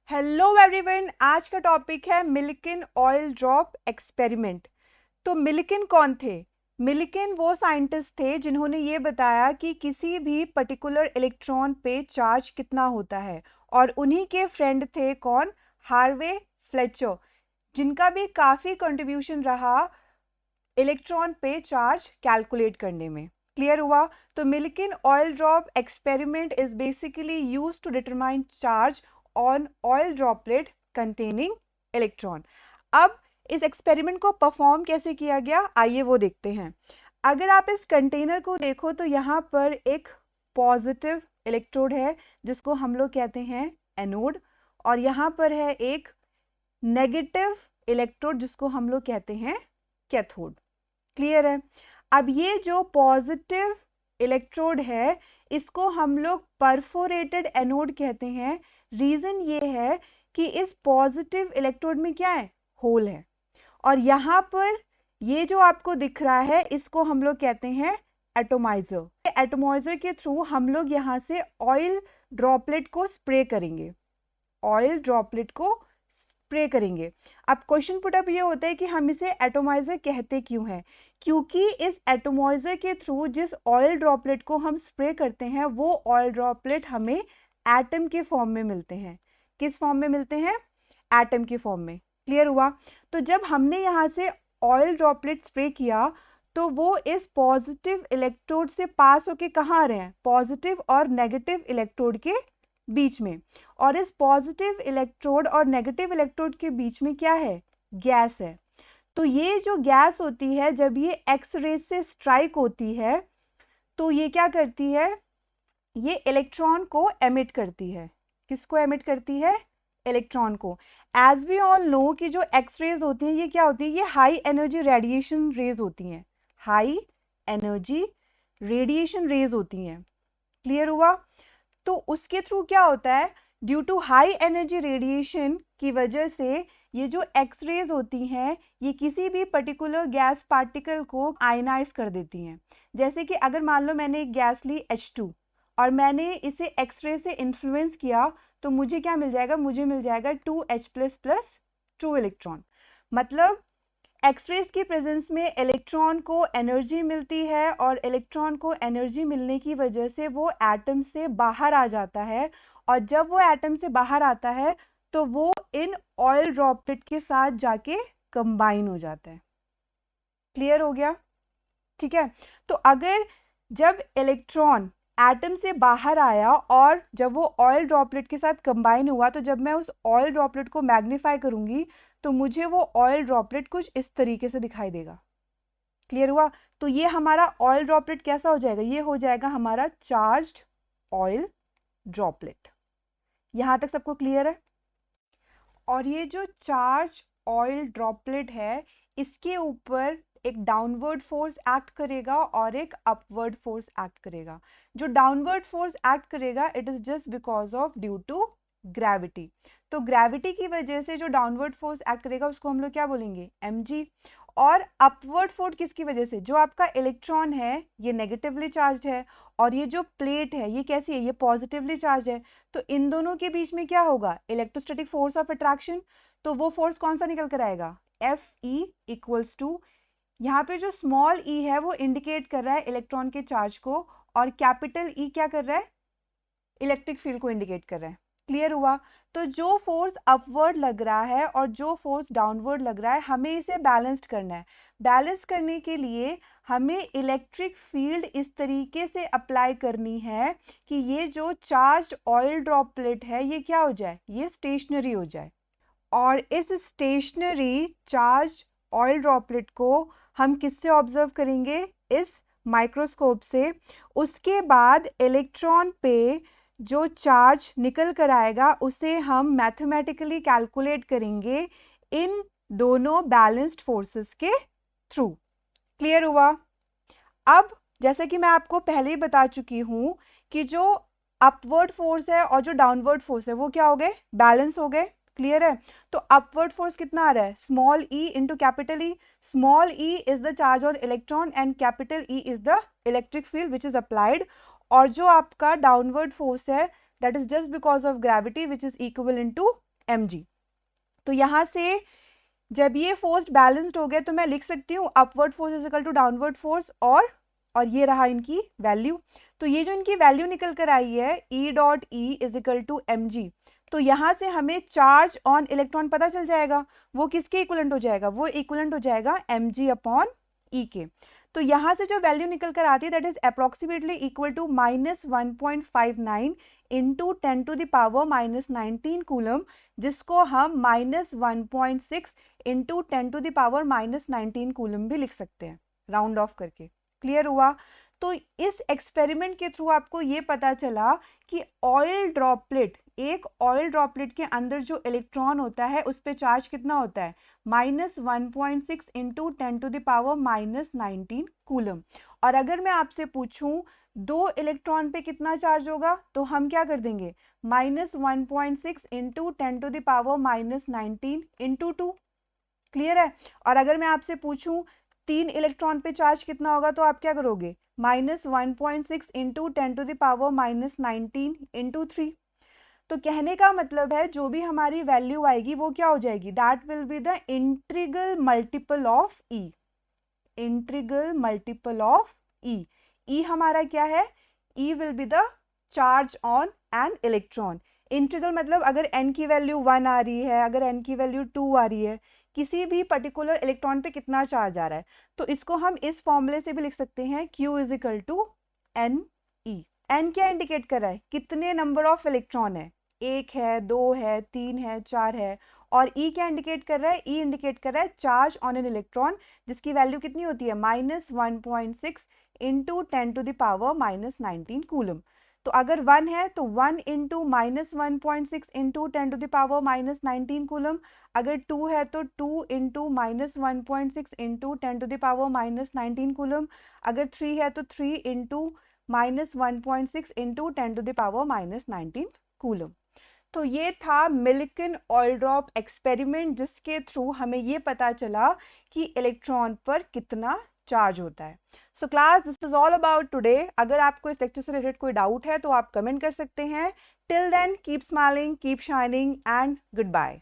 Hello everyone, आज का topic है मिल्किन ऑयल ड्रॉप एक्सपेरिमेंट। तो मिल्किन कौन थे? मिल्किन वो साइंटिस्ट थे जिन्होंने ये बताया कि किसी भी पर्टिकुलर इलेक्ट्रॉन पे चार्ज कितना होता है, और उन्हीं के फ्रेंड थे कौन? हार्वे फ्लेचर, जिनका भी काफ़ी कंट्रीब्यूशन रहा इलेक्ट्रॉन पे चार्ज कैलकुलेट करने में। क्लियर हुआ? तो Millikan oil drop experiment is basically used to determine charge on oil droplet containing electron. अब इस एक्सपेरिमेंट को परफॉर्म कैसे किया गया, आइए वो देखते हैं। अगर आप इस कंटेनर को देखो तो यहाँ पर एक पॉजिटिव इलेक्ट्रोड है जिसको हम लोग कहते हैं एनोड, और यहाँ पर है एक नेगेटिव इलेक्ट्रोड जिसको हम लोग कहते हैं कैथोड। क्लियर है? अब ये जो पॉजिटिव इलेक्ट्रोड है इसको हम लोग परफोरेटेड एनोड कहते हैं। रीजन ये है कि इस पॉजिटिव इलेक्ट्रोड में क्या है? होल है। और यहाँ पर ये जो आपको दिख रहा है इसको हम लोग कहते हैं एटोमाइजर। एटोमाइजर के थ्रू हम लोग यहाँ से ऑयल ड्रॉपलेट को स्प्रे करेंगे। ऑयल ड्रॉपलेट को स्प्रे करेंगे। अब क्वेश्चन पुटअप ये होता है कि हम इसे एटोमाइजर कहते क्यों हैं? क्योंकि इस एटोमाइजर के थ्रू जिस ऑयल ड्रॉपलेट को हम स्प्रे करते हैं वो ऑयल ड्रॉपलेट हमें एटम के फॉर्म में मिलते हैं। किस फॉर्म में मिलते हैं? एटम के फॉर्म में। क्लियर हुआ? तो जब हमने यहाँ से ऑयल ड्रॉपलेट स्प्रे किया तो वो इस पॉजिटिव इलेक्ट्रोड से पास होके कहाँ आ रहे हैं? पॉजिटिव और नेगेटिव इलेक्ट्रोड के बीच में। और इस पॉजिटिव इलेक्ट्रोड और नेगेटिव इलेक्ट्रोड के बीच में क्या है? गैस है। तो ये जो गैस होती है जब ये एक्स रे से स्ट्राइक होती है तो ये क्या करती है? ये इलेक्ट्रॉन को एमिट करती है। किसको एमिट करती है? इलेक्ट्रॉन को। एज वी ऑल नो कि जो एक्स रेज होती हैं ये क्या होती है? ये हाई एनर्जी रेडिएशन रेज होती हैं। हाई एनर्जी रेडिएशन रेज होती हैं। क्लियर हुआ? तो उसके थ्रू क्या होता है? Due to high energy radiation की वजह से ये जो एक्स रेज होती हैं ये किसी भी पर्टिकुलर गैस पार्टिकल को आयनाइज कर देती हैं। जैसे कि अगर मान लो मैंने एक गैस ली H2 और मैंने इसे एक्स रे से इन्फ्लुएंस किया तो मुझे क्या मिल जाएगा? मुझे मिल जाएगा 2H++ 2 इलेक्ट्रॉन। मतलब एक्सरेज की प्रेजेंस में इलेक्ट्रॉन को एनर्जी मिलती है और इलेक्ट्रॉन को एनर्जी मिलने की वजह से वो एटम से बाहर आ जाता है, और जब वो एटम से बाहर आता है तो वो इन ऑयल ड्रॉपलेट के साथ जाके कंबाइन हो जाता है। क्लियर हो गया? ठीक है। तो अगर जब इलेक्ट्रॉन एटम से बाहर आया और जब वो ऑयल ड्रॉपलेट के साथ कंबाइन हुआ तो जब मैं उस ऑयल ड्रॉपलेट को मैग्नीफाई करूंगी तो मुझे वो ऑयल ड्रॉपलेट कुछ इस तरीके से दिखाई देगा। क्लियर हुआ? तो ये हमारा ऑयल ड्रॉपलेट कैसा हो जाएगा? ये हो जाएगा हमारा चार्ज्ड ऑयल ड्रॉपलेट। यहां तक सबको क्लियर है? और ये जो चार्ज ऑयल ड्रॉपलेट है इसके ऊपर एक डाउनवर्ड फोर्स एक्ट करेगा और एक अपवर्ड फोर्स एक्ट करेगा। जो डाउनवर्ड फोर्स एक्ट करेगा it is just because of due to gravity. तो ग्रेविटी की वजह से जो डाउनवर्ड फोर्स एक्ट करेगा उसको हम लोग क्या बोलेंगे? mg। और अपवर्ड फोर्स किसकी वजह से? जो आपका इलेक्ट्रॉन है ये नेगेटिवली चार्ज है और ये जो प्लेट है ये कैसी है? ये पॉजिटिवली चार्ज है। तो इन दोनों के बीच में क्या होगा? Electrostatic force of attraction. तो वो फोर्स कौन सा निकल कर आएगा? Fe इक्वल्स टू, यहाँ पे जो स्मॉल e है वो इंडिकेट कर रहा है इलेक्ट्रॉन के चार्ज को, और कैपिटल E क्या कर रहा है? इलेक्ट्रिक फील्ड को इंडिकेट कर रहा है। क्लियर हुआ? तो जो फोर्स अपवर्ड लग रहा है और जो फोर्स डाउनवर्ड लग रहा है हमें इसे बैलेंस्ड करना है। बैलेंस करने के लिए हमें इलेक्ट्रिक फील्ड इस तरीके से अप्लाई करनी है कि ये जो चार्ज्ड ऑयल ड्रॉपलेट है ये क्या हो जाए? ये स्टेशनरी हो जाए। और इस स्टेशनरी चार्ज ऑयल ड्रॉपलेट को हम किससे ऑब्जर्व करेंगे? इस माइक्रोस्कोप से। उसके बाद इलेक्ट्रॉन पे जो चार्ज निकल कर आएगा उसे हम मैथमेटिकली कैलकुलेट करेंगे इन दोनों बैलेंस्ड फोर्सेस के थ्रू। क्लियर हुआ? अब जैसे कि मैं आपको पहले ही बता चुकी हूं कि जो अपवर्ड फोर्स है और जो डाउनवर्ड फोर्स है वो क्या हो गए? बैलेंस हो गए। क्लियर है? तो अपवर्ड फोर्स कितना आ रहा है? Small e into capital E। Small e is the charge on electron and capital E is the electric field which is applied. और जो आपका डाउनवर्ड फोर्स है that is just because of gravity which is equal to mg। तो यहाँ से जब ये force balanced हो गया तो मैं लिख सकती हूँ upward force is equal to downward force, और ये रहा इनकी वैल्यू। तो ये जो इनकी वैल्यू निकल कर आई है E dot e is equal to mg, तो यहाँ से हमें चार्ज ऑन इलेक्ट्रॉन पता चल जाएगा। वो किसके इक्वलेंट हो जाएगा? वो इक्वलेंट हो जाएगा mg अपॉन ई के। तो यहाँ से जो वैल्यू निकल कर आती है that is approximately equal to -1.59 into 10 to the power -19 coulomb, जिसको हम -1.6 into 10 to the power -19 coulomb भी लिख सकते हैं राउंड ऑफ करके। क्लियर हुआ? तो इस एक्सपेरिमेंट के थ्रू आपको ये पता चला कि ऑयल ड्रॉपलेट, एक ऑयल ड्रॉपलेट के अंदर जो इलेक्ट्रॉन होता है उस पर चार्ज कितना होता है? -1.6 into 10 to the power -19 coulomb. और अगर मैं आपसे पूछूं 2 इलेक्ट्रॉन पे कितना चार्ज होगा, तो हम क्या कर देंगे? -1.6 into 10 to the power -19 into 2। Clear है? और अगर मैं आपसे पूछूं 3 इलेक्ट्रॉन पे चार्ज कितना होगा, तो आप क्या करोगे? -1.6 into 10 to the power -19 into 3। तो कहने का मतलब है जो भी हमारी वैल्यू आएगी वो क्या हो जाएगी? That will be the integral multiple of E. Integral multiple of E. E हमारा क्या है? E will be the charge on an electron. Integral मतलब अगर n की वैल्यू 1 आ रही है, अगर n की वैल्यू 2 आ रही है, किसी भी पर्टिकुलर इलेक्ट्रॉन पे कितना चार्ज आ रहा है, तो इसको हम इस फॉर्मूले से भी लिख सकते हैं Q is equal to N E. N क्या इंडिकेट कर रहा है? कितने नंबर ऑफ इलेक्ट्रॉन है? 1 है, 2 है, 3 है, 4 है। और ई क्या इंडिकेट कर रहा है? ई इंडिकेट कर रहा है चार्ज ऑन एन इलेक्ट्रॉन, जिसकी वैल्यू कितनी होती है? -1.6 into 10 to the power -19 coulomb. तो अगर 1 है तो 1 into -1.6 into 10 to the power -19 coulomb. अगर 2 है तो 2 into -1.6 into 10 to the power -19 coulomb. अगर 3 है तो 3 into -1.6 into 10 to the power -19 coulomb. तो ये था मिल्किन ऑयल ड्रॉप एक्सपेरिमेंट, जिसके थ्रू हमें ये पता चला कि इलेक्ट्रॉन पर कितना चार्ज होता है। So class, this is all about today. अगर आपको इस लेक्चर से रिलेटेड कोई डाउट है तो आप कमेंट कर सकते हैं। Till then keep smiling, keep shining and good bye.